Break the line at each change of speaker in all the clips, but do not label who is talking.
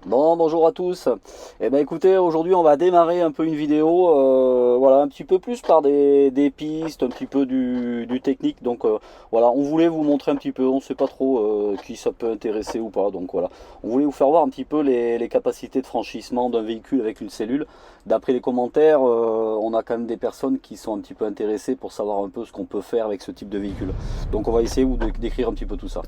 Bon, bonjour à tous. Eh ben écoutez, aujourd'hui on va démarrer un peu une vidéo, voilà, un petit peu plus par des pistes, un petit peu du technique. Donc voilà, on voulait vous montrer un petit peu, on ne sait pas trop qui ça peut intéresser ou pas. Donc voilà, on voulait vous faire voir un petit peu les capacités de franchissement d'un véhicule avec une cellule. D'après les commentaires, on a quand même des personnes qui sont un petit peu intéressées pour savoir un peu ce qu'on peut faire avec ce type de véhicule. Donc on va essayer de décrire un petit peu tout ça.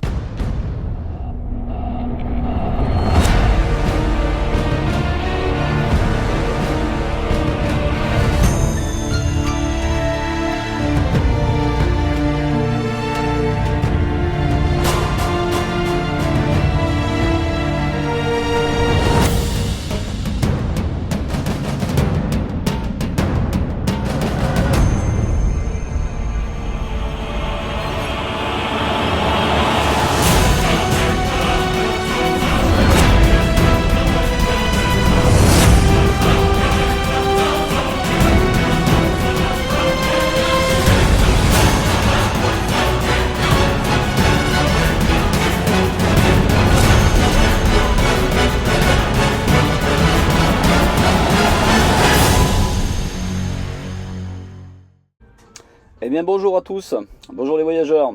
Eh bien bonjour à tous, bonjour les voyageurs.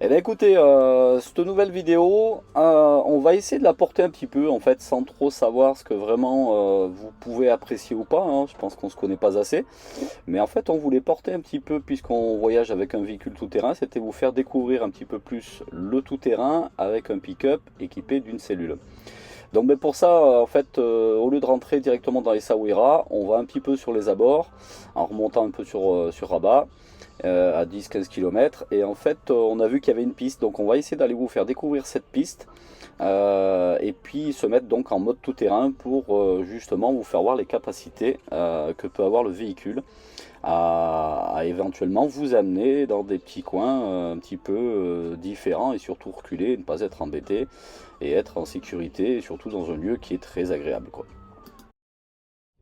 Eh bien écoutez, cette nouvelle vidéo, on va essayer de la porter un petit peu en fait sans trop savoir ce que vraiment vous pouvez apprécier ou pas, hein. Je pense qu'on se connaît pas assez. Mais en fait on voulait porter un petit peu, puisqu'on voyage avec un véhicule tout-terrain, c'était vous faire découvrir un petit peu plus le tout-terrain avec un pick-up équipé d'une cellule. Donc ben, pour ça, en fait, au lieu de rentrer directement dans les Essaouira, on va un petit peu sur les abords, en remontant un peu sur Rabat, à 10-15 km. Et en fait, on a vu qu'il y avait une piste, donc on va essayer d'aller vous faire découvrir cette piste, et puis se mettre donc en mode tout-terrain pour justement vous faire voir les capacités que peut avoir le véhicule à éventuellement vous amener dans des petits coins un petit peu différents, et surtout reculer, ne pas être embêté et être en sécurité, et surtout dans un lieu qui est très agréable, quoi.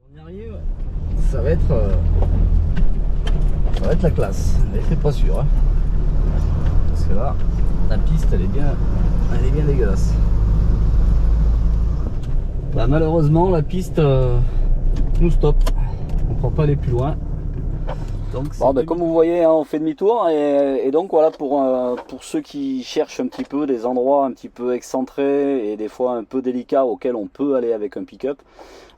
On y arrive, ça va être la classe, mais c'est pas sûr, hein. Parce que là la piste elle est bien dégueulasse. Bah, malheureusement la piste nous stoppe, on ne peut pas aller plus loin. Donc, bon, ben, comme vous voyez, hein, on fait demi-tour, et donc voilà, pour ceux qui cherchent un petit peu des endroits un petit peu excentrés et des fois un peu délicats auxquels on peut aller avec un pick-up,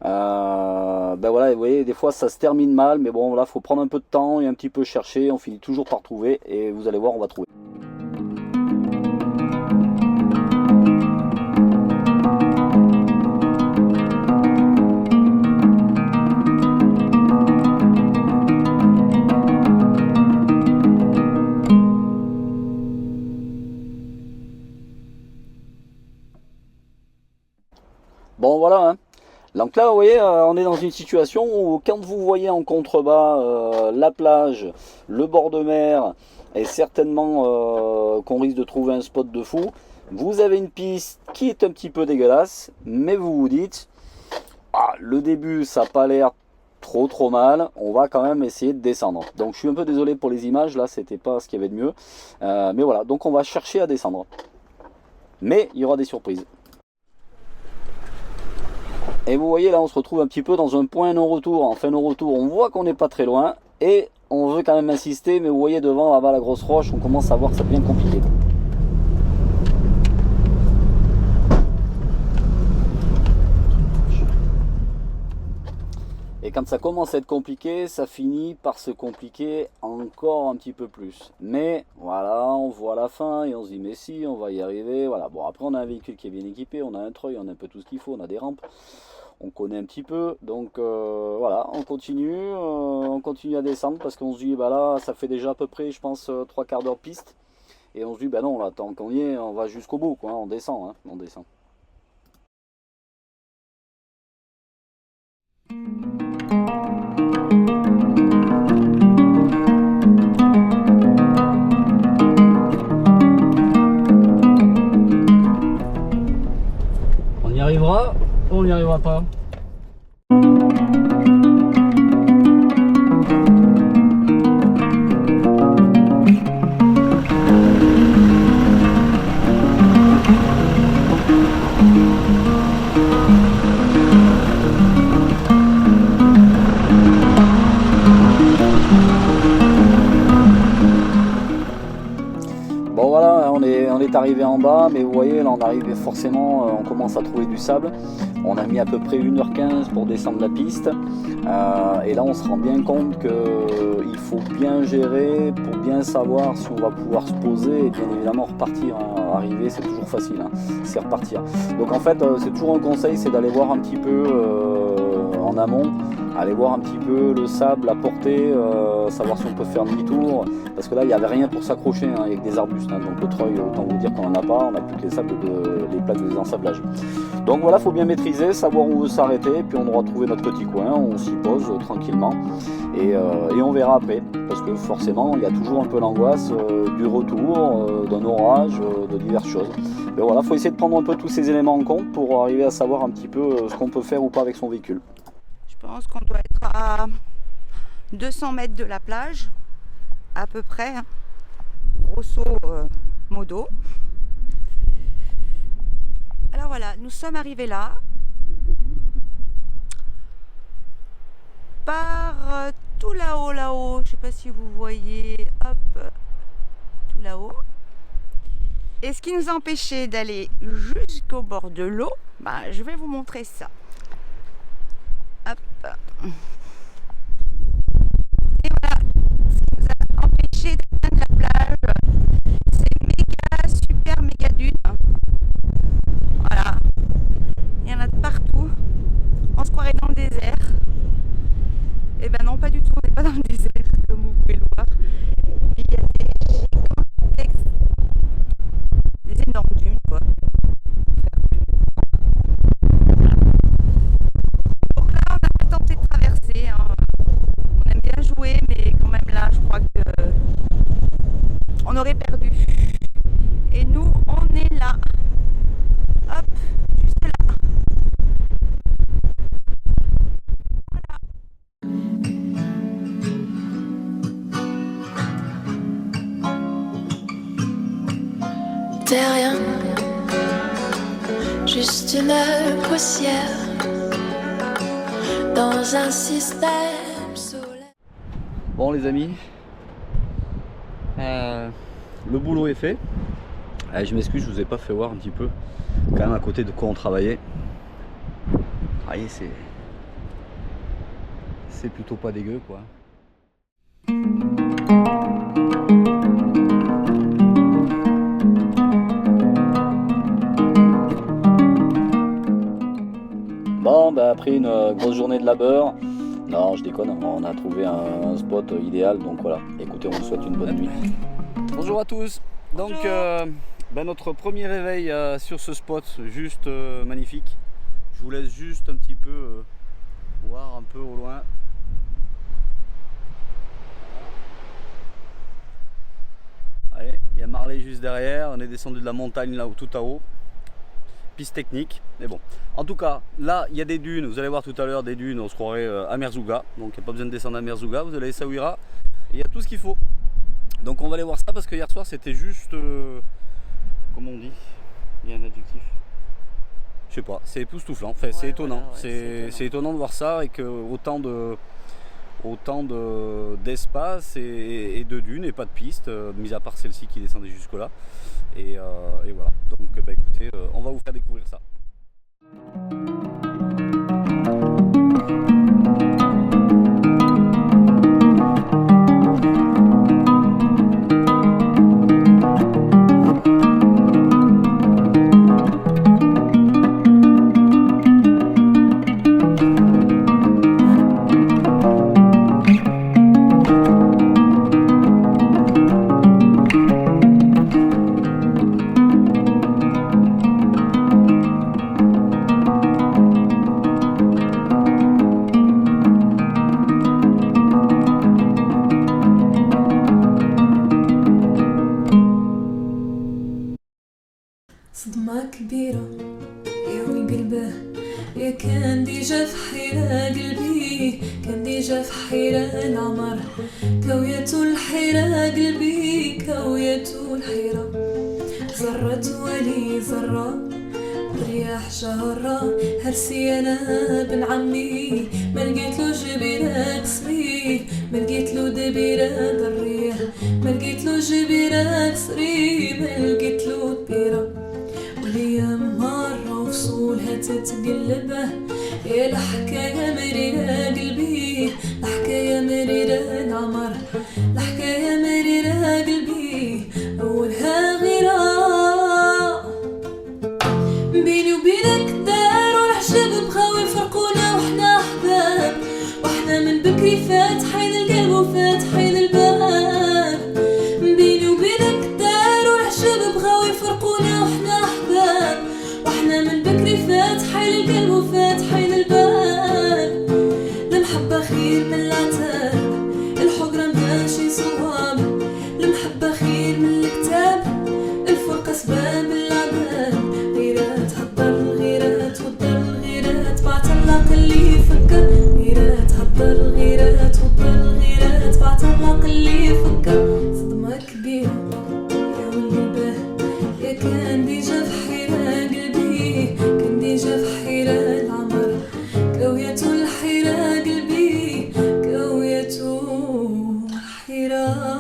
ben voilà, vous voyez, des fois ça se termine mal, mais bon, là, faut prendre un peu de temps et un petit peu chercher, on finit toujours par trouver, et vous allez voir, on va trouver. Bon voilà, hein. Donc là vous voyez, on est dans une situation où quand vous voyez en contrebas la plage, le bord de mer, et certainement qu'on risque de trouver un spot de fou, vous avez une piste qui est un petit peu dégueulasse, mais vous vous dites, ah, le début ça n'a pas l'air trop mal, on va quand même essayer de descendre. Donc je suis un peu désolé pour les images, là c'était pas ce qu'il y avait de mieux, mais voilà, donc on va chercher à descendre. Mais il y aura des surprises. Et vous voyez là on se retrouve un petit peu dans un point non-retour. En fin non-retour on voit qu'on n'est pas très loin, et on veut quand même insister, mais vous voyez devant là-bas la grosse roche, on commence à voir que ça devient compliqué. Et quand ça commence à être compliqué, ça finit par se compliquer encore un petit peu plus. Mais voilà, on voit la fin et on se dit mais si, on va y arriver. Voilà. Bon, après on a un véhicule qui est bien équipé, on a un treuil, on a un peu tout ce qu'il faut, on a des rampes, on connaît un petit peu. Donc voilà, on continue à descendre, parce qu'on se dit bah là ça fait déjà à peu près, je pense, 3 quarts d'heure de piste. Et on se dit bah non, là tant qu'on y est, on va jusqu'au bout, quoi. On descend, hein, on descend. On y arrivera ou on n'y arrivera pas? en bas, mais vous voyez, là on arrive forcément, on commence à trouver du sable. On a mis à peu près 1h15 pour descendre la piste. Et là on se rend bien compte qu'il faut bien gérer pour bien savoir si on va pouvoir se poser et bien évidemment repartir. Hein. Arriver c'est toujours facile, hein. C'est repartir. Donc en fait c'est toujours un conseil, c'est d'aller voir un petit peu en amont, aller voir un petit peu le sable, la portée, savoir si on peut faire demi-tour, parce que là il n'y avait rien pour s'accrocher, hein, avec des arbustes, hein. Donc le treuil, autant vous dire qu'on n'en a pas, on n'a plus que les plaques de désensablage. Donc voilà, il faut bien maîtriser, savoir où on veut s'arrêter, puis on aura trouvé notre petit coin, on s'y pose tranquillement, et on verra après, parce que forcément il y a toujours un peu l'angoisse du retour, d'un orage, de diverses choses. Mais voilà, il faut essayer de prendre un peu tous ces éléments en compte pour arriver à savoir un petit peu ce qu'on peut faire ou pas avec son véhicule.
Je pense qu'on doit être à 200 mètres de la plage, à peu près, hein. Grosso modo. Alors voilà, nous sommes arrivés là, par tout là-haut, je ne sais pas si vous voyez, hop, tout là-haut. Et ce qui nous a empêché d'aller jusqu'au bord de l'eau, je vais vous montrer ça. Hop. Et voilà, ce qui nous a empêché d'atteindre la plage, c'est méga, super méga dune. Voilà, il y en a de partout. On se croirait dans le désert. Et ben non, pas du tout, on n'est pas dans le désert, comme vous pouvez le voir. Puis il y a des énormes dunes, quoi. Donc là, on a tenté de traverser, hein. On aime bien jouer, mais quand même là, je crois que on aurait perdu. Et nous, on est là. Hop, juste là.
T'es rien, juste une poussière dans un système solaire.
Bon les amis, le boulot est fait. Je m'excuse, je vous ai pas fait voir un petit peu quand même à côté de quoi on travaillait. Ah, c'est plutôt pas dégueu quoi. Bon, après une grosse journée de labeur, non je déconne, on a trouvé un spot idéal, donc voilà, écoutez, on vous souhaite une bonne nuit. Bonjour à tous. Donc notre premier réveil sur ce spot, juste magnifique. Je vous laisse juste un petit peu voir un peu au loin. Allez, il y a Marley juste derrière, on est descendu de la montagne là tout à haut. Piste technique, mais bon. En tout cas, là il y a des dunes, vous allez voir tout à l'heure des dunes, on se croirait à Merzouga, donc il n'y a pas besoin de descendre à Merzouga, vous allez à Essaouira, et il y a tout ce qu'il faut. Donc on va aller voir ça parce que hier soir c'était juste, comment on dit, il y a un adjectif, je sais pas, c'est époustouflant, enfin, c'est étonnant, voilà, c'est étonnant de voir ça et que autant d'espace et de dunes et pas de piste, mis à part celle-ci qui descendait jusque là. Et voilà, donc écoutez, on va vous faire découvrir ça.
صدمة كبيرة يا قلبه يا كان ديجا في حيرة قلبي كان ديجا في حيرة العمر كويته الحيرة قلبي كويته الحيرة زرت ولي زرة رياح شهرة هرسي أنا بن عمي ما لقيتلو جبيرة كسري ما لقيتلو دبيرة ضريه ما لقيتلو جبيرة كسري ما لقيتلو دبيرة الدنيا تتقلبه يا الحكاية مريرة قلبي الحكاية مريرة العمر الحكاية مريرة قلبي أولها غيرة بيني وبينك دار والحجاب بغاو يفرقونا وحنا أحباب وحنا من بكري فاتحين القلب وفاتحين الباب بيني وبينك دار والحجاب بغاو يفرقونا وحنا أحباب وحنا من بكري فاتحين القلب وفاتحين الباب المحبة خير من العتاب الحجرة ماشي صواب المحبة خير من الكتاب الفرقة سباب العذاب غيرات هضر الغيرات وضر الغيرات بعتلق اللي يفكر غيرات هضر الغيرات وضر الغيرات بعتلق اللي يفكر صدمة كبيرة يا ولي به يا كان ديجا في حيرة قلبي كان ديجا في حيرة العمر كويته الحيرة قلبي كويته الحيرة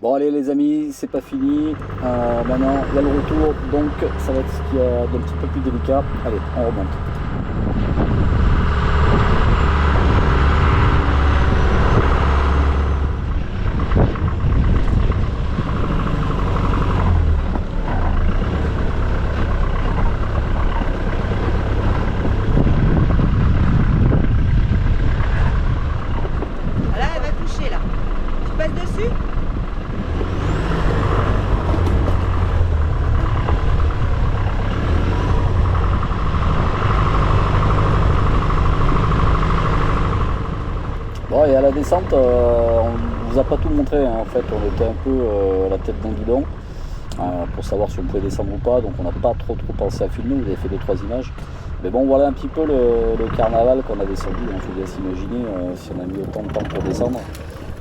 Bon allez les amis, c'est pas fini, maintenant il y a le retour, donc ça va être ce qu'il y a d'un petit peu plus délicat. Allez, on remonte.
Là, elle va toucher là. Tu passes dessus?
Bon et à la descente, on vous a pas tout montré, hein. En fait on était un peu la tête dans le guidon pour savoir si on pouvait descendre ou pas, donc on n'a pas trop pensé à filmer, vous avez fait 2-3 images. Mais bon voilà un petit peu le carnaval qu'on a descendu, hein. Je vous laisse imaginer si on a mis autant de temps pour descendre,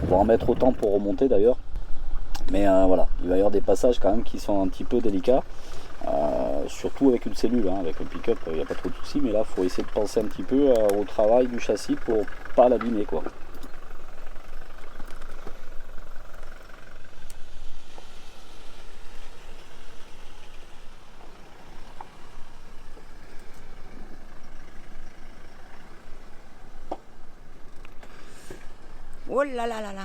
on va en mettre autant pour remonter d'ailleurs. Mais voilà, il va y avoir des passages quand même qui sont un petit peu délicats, surtout avec une cellule, hein. Avec le pick-up il n'y a pas trop de soucis, mais là il faut essayer de penser un petit peu au travail du châssis pour pas l'abîmer quoi.
Oh là là là là.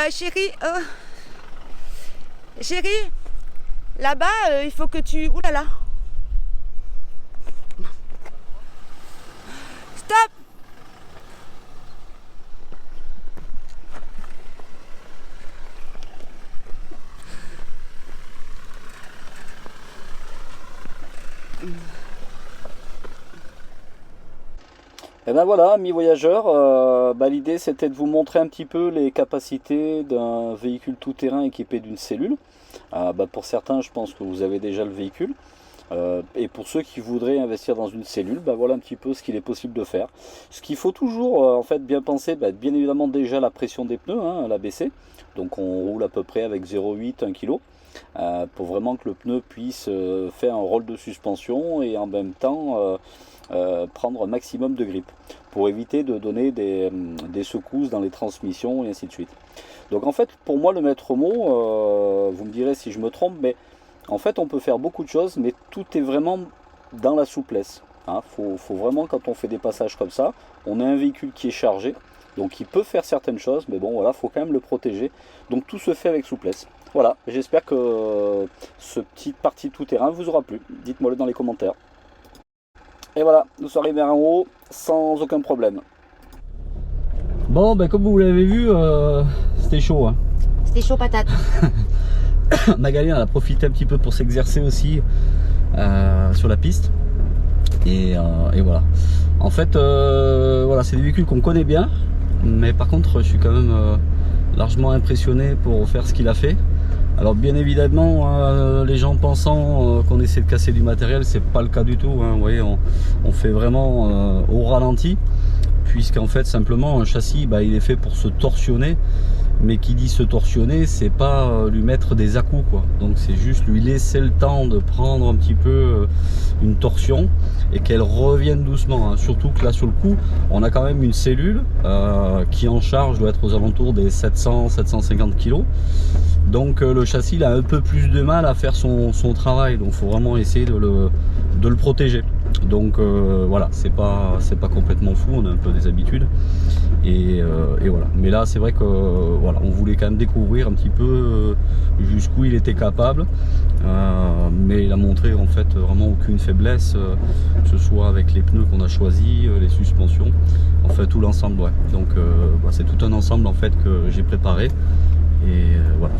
Chérie, chérie, là-bas, il faut que tu... Ouh là là. Stop.
Et ben voilà, amis voyageurs, l'idée c'était de vous montrer un petit peu les capacités d'un véhicule tout-terrain équipé d'une cellule. Pour certains, je pense que vous avez déjà le véhicule. Et pour ceux qui voudraient investir dans une cellule, voilà un petit peu ce qu'il est possible de faire. Ce qu'il faut toujours en fait bien penser, bien évidemment déjà la pression des pneus, la baisser. Donc on roule à peu près avec 0,8, 1 kg. Pour vraiment que le pneu puisse faire un rôle de suspension et en même temps prendre un maximum de grippe pour éviter de donner des secousses dans les transmissions et ainsi de suite. Donc en fait pour moi le maître mot, vous me direz si je me trompe, mais en fait on peut faire beaucoup de choses, mais tout est vraiment dans la souplesse. Faut vraiment, quand on fait des passages comme ça, on a un véhicule qui est chargé, donc il peut faire certaines choses, mais bon voilà, faut quand même le protéger. Donc tout se fait avec souplesse. Voilà, j'espère que ce petit parti tout-terrain vous aura plu. Dites-moi le dans les commentaires. Et voilà, nous sommes arrivés en haut sans aucun problème. Bon, comme vous l'avez vu, c'était chaud.
C'était chaud patate.
Magali elle a profité un petit peu pour s'exercer aussi sur la piste. Et voilà. En fait, voilà, c'est des véhicules qu'on connaît bien. Mais par contre, je suis quand même largement impressionné pour faire ce qu'il a fait. Alors bien évidemment, les gens pensant qu'on essaie de casser du matériel, c'est pas le cas du tout. Vous voyez, on fait vraiment au ralenti, puisqu'en fait simplement un châssis, il est fait pour se torsionner. Mais qui dit se torsionner, c'est pas lui mettre des à-coups, quoi. Donc c'est juste lui laisser le temps de prendre un petit peu une torsion et qu'elle revienne doucement. Surtout que là sur le coup, on a quand même une cellule qui en charge doit être aux alentours des 700-750 kg. Donc le châssis il a un peu plus de mal à faire son travail. Donc il faut vraiment essayer de le protéger. Donc voilà, c'est pas complètement fou, on a un peu des habitudes. Et voilà. Mais là c'est vrai que voilà, on voulait quand même découvrir un petit peu jusqu'où il était capable, mais il a montré en fait vraiment aucune faiblesse, que ce soit avec les pneus qu'on a choisis, les suspensions, en fait tout l'ensemble. Ouais. Donc c'est tout un ensemble en fait que j'ai préparé. Et voilà,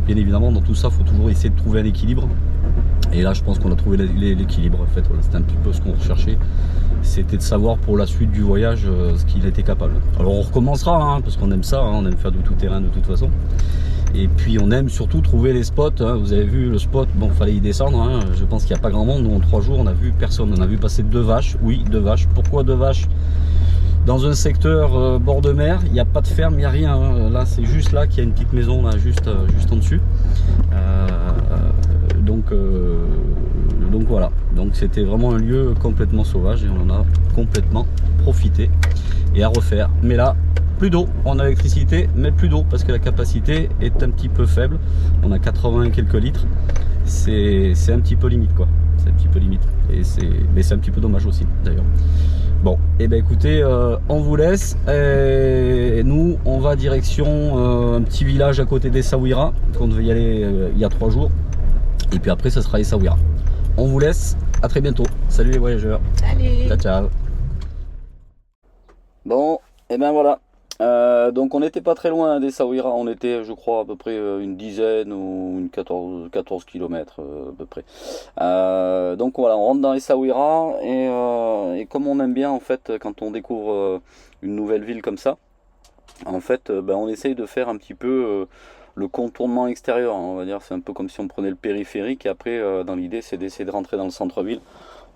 bien évidemment dans tout ça, il faut toujours essayer de trouver un équilibre. Et là je pense qu'on a trouvé l'équilibre en fait. Voilà, c'était un petit peu ce qu'on recherchait. C'était de savoir pour la suite du voyage ce qu'il était capable. Alors on recommencera parce qu'on aime ça, on aime faire du tout-terrain de toute façon. Et puis on aime surtout trouver les spots. Vous avez vu le spot, bon fallait y descendre. Je pense qu'il n'y a pas grand monde. Nous en 3 jours on a vu personne. On a vu passer 2 vaches. Oui, 2 vaches. Pourquoi 2 vaches? Dans un secteur bord de mer, il n'y a pas de ferme, il n'y a rien. Là c'est juste là qu'il y a une petite maison là, juste en dessus. Donc voilà, donc c'était vraiment un lieu complètement sauvage et on en a complètement profité et à refaire. Mais là, plus d'eau, on a l'électricité, mais plus d'eau parce que la capacité est un petit peu faible. On a 80 et quelques litres, c'est un petit peu limite quoi. C'est un petit peu limite, mais c'est un petit peu dommage aussi d'ailleurs. Bon, et écoutez, on vous laisse. Et nous, on va direction un petit village à côté d'Essaouira, qu'on devait y aller il y a 3 jours. Et puis après, ça sera Essaouira. On vous laisse, à très bientôt. Salut les voyageurs.
Salut.
Ciao, ciao. Bon, et voilà. Donc on n'était pas très loin d'Essaouira, on était je crois à peu près une dizaine ou une 14 km à peu près. Donc voilà, on rentre dans Essaouira et comme on aime bien en fait quand on découvre une nouvelle ville comme ça, en fait on essaye de faire un petit peu le contournement extérieur, on va dire. C'est un peu comme si on prenait le périphérique et après dans l'idée c'est d'essayer de rentrer dans le centre-ville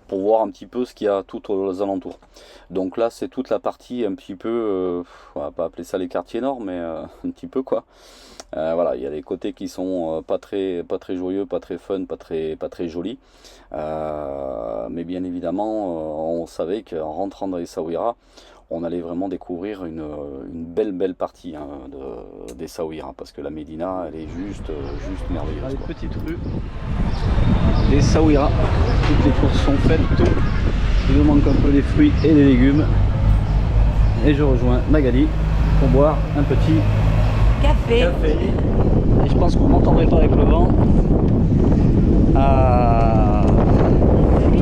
pour voir un petit peu ce qu'il y a tout aux alentours. Donc là c'est toute la partie un petit peu, on va pas appeler ça les quartiers nord, mais un petit peu quoi. Voilà, il y a des côtés qui sont pas très joyeux, pas très fun, pas très jolis. Mais bien évidemment, on savait qu'en rentrant dans Essaouira, on allait vraiment découvrir une belle partie d'Essaouira, parce que la Médina, elle est juste merveilleuse. Quoi. Petite rue d'Essaouira, toutes les courses sont faites, tout. Il nous manque un peu les fruits et les légumes. Et je rejoins Magali pour boire un petit
café.
Café. Et je pense que vous m'entendrez pas avec le vent.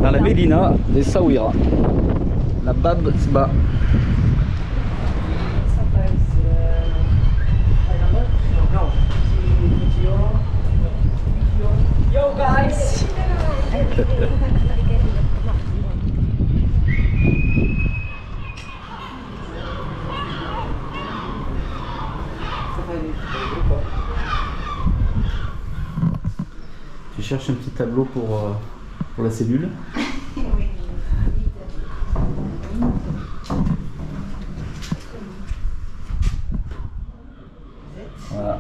Dans la Médina des Saouira. La Bab Sba.
Yo guys.
Tu cherches un petit tableau pour la cellule. Voilà.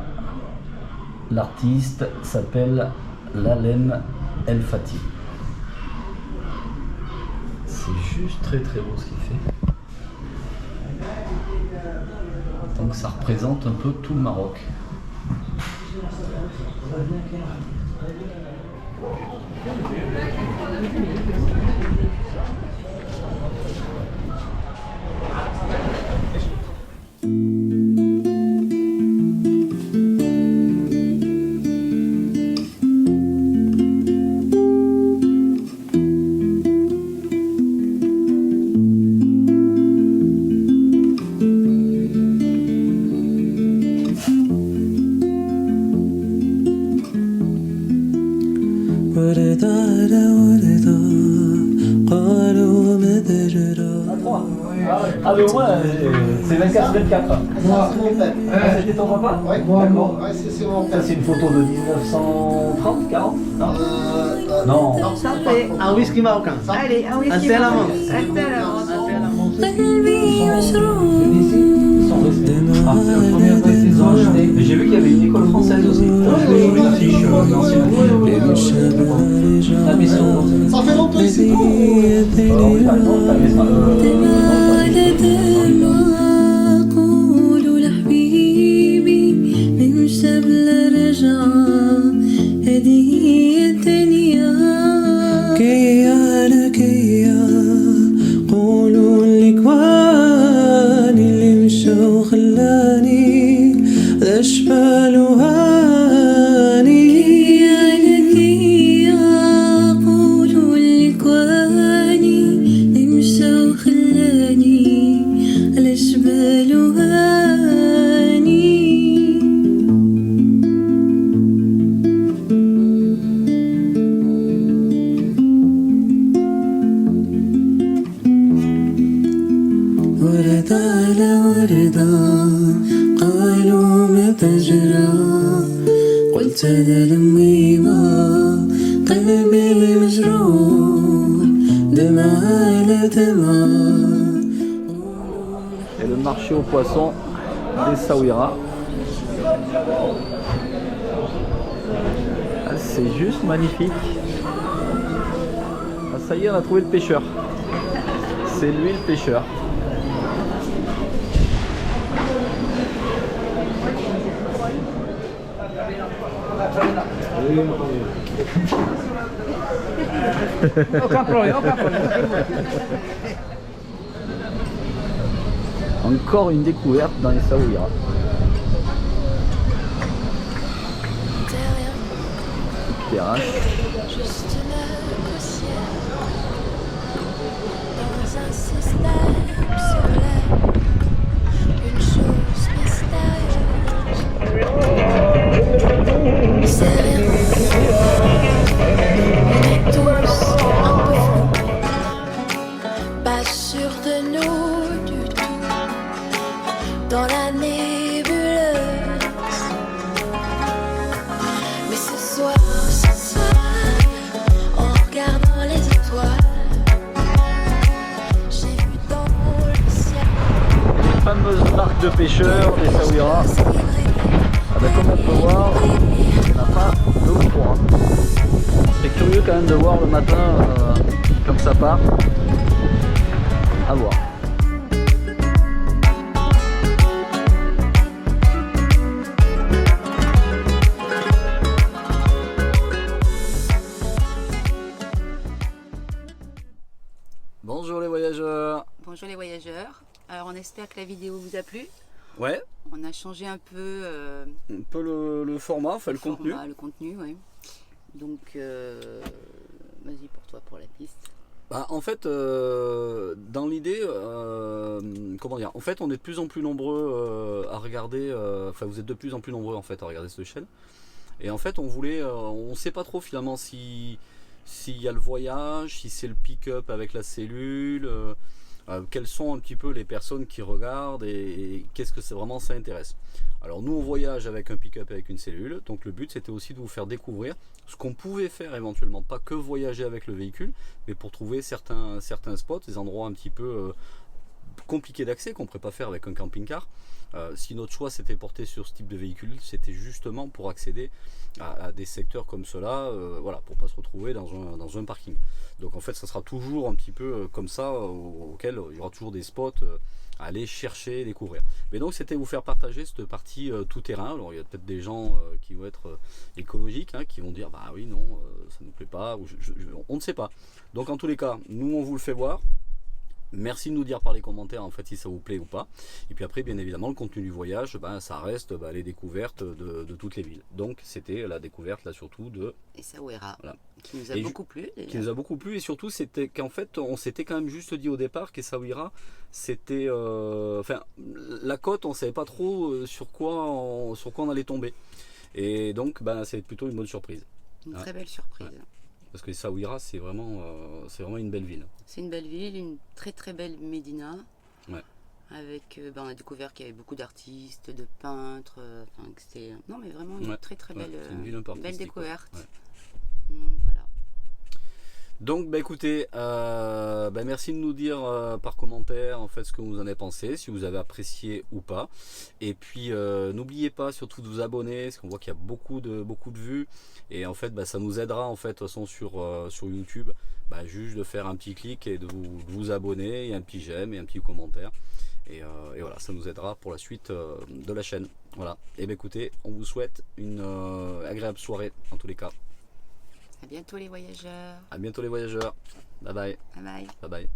L'artiste s'appelle Lalem El Fati. C'est juste très très beau ce qu'il fait. Donc ça représente un peu tout le Maroc. Ah mais au moins c'est 24-24. C'était ton repas?
Ouais,
d'accord.
Ouais, c'est mon
Ça c'est une photo de 1930, 40? Non. Non.
Ça fait.
Un whisky marocain.
Allez, un whisky.
Un thé à la menthe.
Un thé à la menthe.
قلبي مشروب
Ils sont restés. Ah, c'est la première fois qu'ils ont acheté. Mais j'ai vu qu'il y avait une école française aussi. Je vais jouer une affiche la maison.
Ça fait longtemps ici.
أقول لحبيبي من شبل رجعة هدية
كيا لكيا قولوا الإكوان اللي مشى وخلاني الأشبال وهاني
كيا لكيا قولوا الإكواني اللي مشى وخلاني الأشبال وهاني
ورد على وردا قالوا متى جرى قلت أنا لميمة قلبي مجروح دمع على دمع.
Et le marché aux poissons des Saouira. Ah, c'est juste magnifique. Ah, ça y est, on a trouvé le pêcheur. C'est lui le pêcheur.
Aucun problème, aucun problème.
Encore une découverte dans les Saouira. Terrasse.
Juste une poussière dans un système solaire, une chose mystérieuse. C'est rien. On est tous un peu fous, pas sûrs de nous du tout, dans la nébuleuse. Mais ce soir, en regardant les étoiles, j'ai vu dans le ciel
Les fameuses marques de pêcheurs des Saouira. Ah ben, comme on peut voir, il n'y en a pas deux ou trois. C'est curieux quand même de voir le matin comme ça part. À voir. Bonjour les voyageurs.
Bonjour les voyageurs. Alors on espère que la vidéo vous a plu.
Ouais,
On a changé un peu
un peu le format, enfin le contenu.
Le contenu, ouais. Donc, vas-y pour toi pour la piste.
Bah, en fait, dans l'idée, comment dire, en fait, on est de plus en plus nombreux à regarder, enfin, vous êtes de plus en plus nombreux en fait à regarder cette chaîne. Et en fait, on voulait, on sait pas trop finalement si s'il y a le voyage, si c'est le pick-up avec la cellule, quelles sont un petit peu les personnes qui regardent et qu'est-ce que c'est vraiment ça intéresse. Alors nous on voyage avec un pick-up avec une cellule, donc le but c'était aussi de vous faire découvrir ce qu'on pouvait faire éventuellement, pas que voyager avec le véhicule, mais pour trouver certains spots, des endroits un petit peu compliqués d'accès qu'on ne pourrait pas faire avec un camping-car. Si notre choix s'était porté sur ce type de véhicule, c'était justement pour accéder à des secteurs comme cela, voilà, pour pas se retrouver dans un parking. Donc en fait, ça sera toujours un petit peu comme ça, auquel il y aura toujours des spots à aller chercher, découvrir. Mais donc c'était vous faire partager cette partie tout terrain. Alors il y a peut-être des gens qui vont être écologiques, hein, qui vont dire bah oui non, ça nous plaît pas, ou on ne sait pas. Donc en tous les cas, nous on vous le fait voir. Merci de nous dire par les commentaires en fait si ça vous plaît ou pas. Et puis après bien évidemment le contenu du voyage, ben, ça reste les découvertes de toutes les villes. Donc c'était la découverte là surtout de
Essaouira,
voilà.
qui nous a beaucoup plu.
Qui nous a beaucoup plu et surtout c'était qu'en fait on s'était quand même juste dit au départ qu'Essaouira c'était enfin la côte on savait pas trop sur quoi on allait tomber. Et donc ben, c'est plutôt une bonne surprise.
Une très belle surprise.
Ouais. Parce que Essaouira c'est vraiment une belle ville.
C'est une belle ville, une très très belle médina.
Ouais.
Avec, on a découvert qu'il y avait beaucoup d'artistes, de peintres. Enfin, que c'était non mais vraiment une très très belle,
une ville un peu
belle découverte.
Ouais.
Donc, voilà.
Donc bah écoutez, merci de nous dire par commentaire en fait ce que vous en avez pensé, si vous avez apprécié ou pas. Et puis n'oubliez pas surtout de vous abonner, parce qu'on voit qu'il y a beaucoup de vues. Et en fait ça nous aidera en fait de toute façon sur YouTube, juste de faire un petit clic et de vous abonner, et un petit j'aime et un petit commentaire. Et voilà, ça nous aidera pour la suite de la chaîne. Voilà. Et écoutez, on vous souhaite une agréable soirée en tous les cas.
À bientôt les voyageurs.
À bientôt les voyageurs. Bye bye.
Bye bye.
Bye bye.